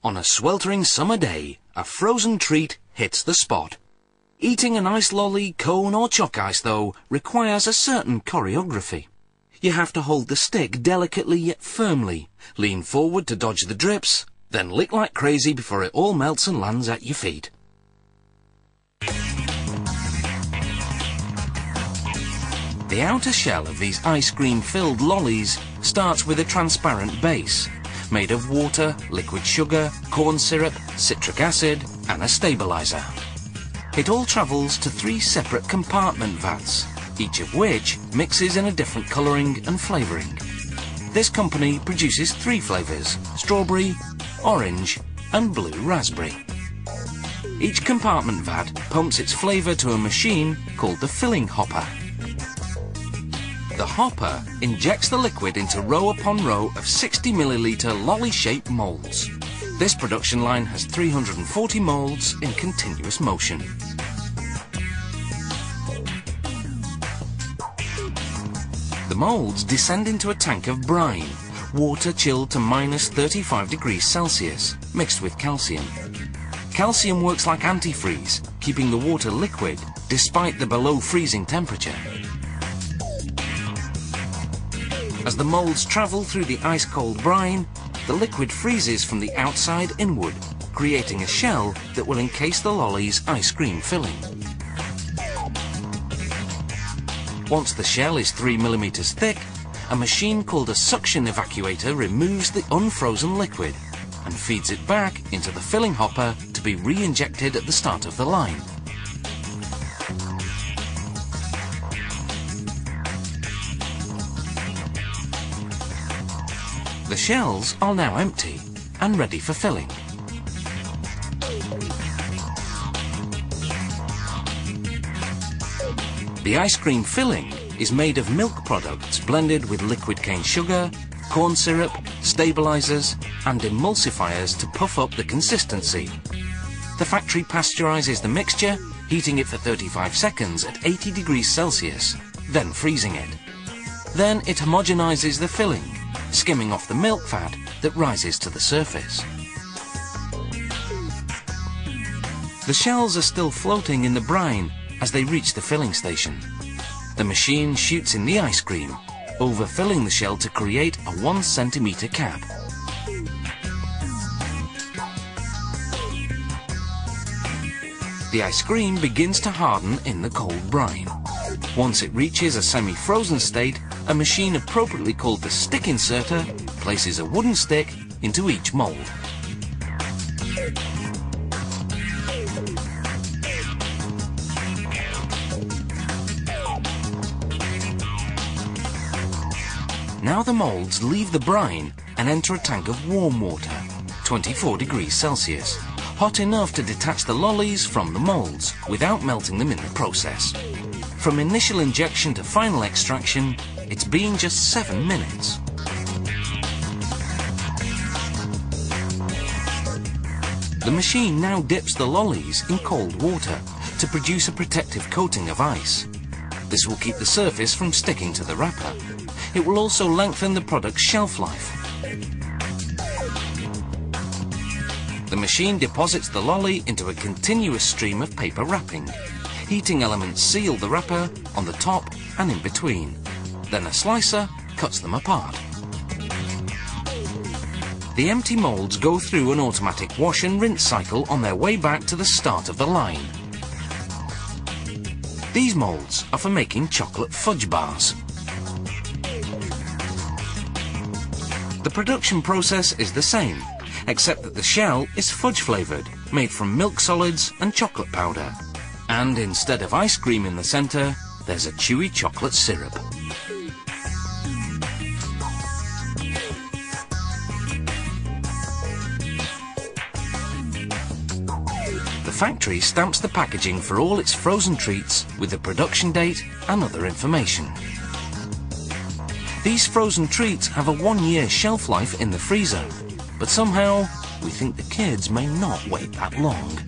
On a sweltering summer day, a frozen treat hits the spot. Eating an ice lolly, cone or chalk ice, though, requires a certain choreography. You have to hold the stick delicately yet firmly, lean forward to dodge the drips, then lick like crazy before it all melts and lands at your feet. The outer shell of these ice cream-filled lollies starts with a transparent base, made of water, liquid sugar, corn syrup, citric acid, and a stabilizer. It all travels to 3 separate compartment vats, each of which mixes in a different colouring and flavouring. This company produces 3 flavours: strawberry, orange, and blue raspberry. Each compartment vat pumps its flavour to a machine called the filling hopper. The hopper injects the liquid into row upon row of 60 millilitre lolly-shaped moulds. This production line has 340 moulds in continuous motion. The moulds descend into a tank of brine, water chilled to -35°C, mixed with calcium. Calcium works like antifreeze, keeping the water liquid despite the below freezing temperature. As the moulds travel through the ice-cold brine, the liquid freezes from the outside inward, creating a shell that will encase the lolly's ice cream filling. Once the shell is 3 millimeters thick, a machine called a suction evacuator removes the unfrozen liquid and feeds it back into the filling hopper to be re-injected at the start of the line. The shells are now empty and ready for filling. The ice cream filling is made of milk products blended with liquid cane sugar, corn syrup, stabilizers, and emulsifiers to puff up the consistency. The factory pasteurizes the mixture, heating it for 35 seconds at 80°C, then freezing it. Then it homogenizes the filling, skimming off the milk fat that rises to the surface. The shells are still floating in the brine as they reach the filling station. The machine shoots in the ice cream, overfilling the shell to create a 1 centimeter cap. The ice cream begins to harden in the cold brine. Once it reaches a semi-frozen state, a machine appropriately called the stick inserter places a wooden stick into each mould. Now the moulds leave the brine and enter a tank of warm water, 24°C, hot enough to detach the lollies from the moulds without melting them in the process. From initial injection to final extraction, it's been just 7 minutes. The machine now dips the lollies in cold water to produce a protective coating of ice. This will keep the surface from sticking to the wrapper. It will also lengthen the product's shelf life. The machine deposits the lolly into a continuous stream of paper wrapping. Heating elements seal the wrapper on the top and in between. Then a slicer cuts them apart. The empty moulds go through an automatic wash and rinse cycle on their way back to the start of the line. These moulds are for making chocolate fudge bars. The production process is the same, except that the shell is fudge flavoured, made from milk solids and chocolate powder. And instead of ice cream in the centre, there's a chewy chocolate syrup. The factory stamps the packaging for all its frozen treats with the production date and other information. These frozen treats have a 1-year shelf life in the freezer, but somehow we think the kids may not wait that long.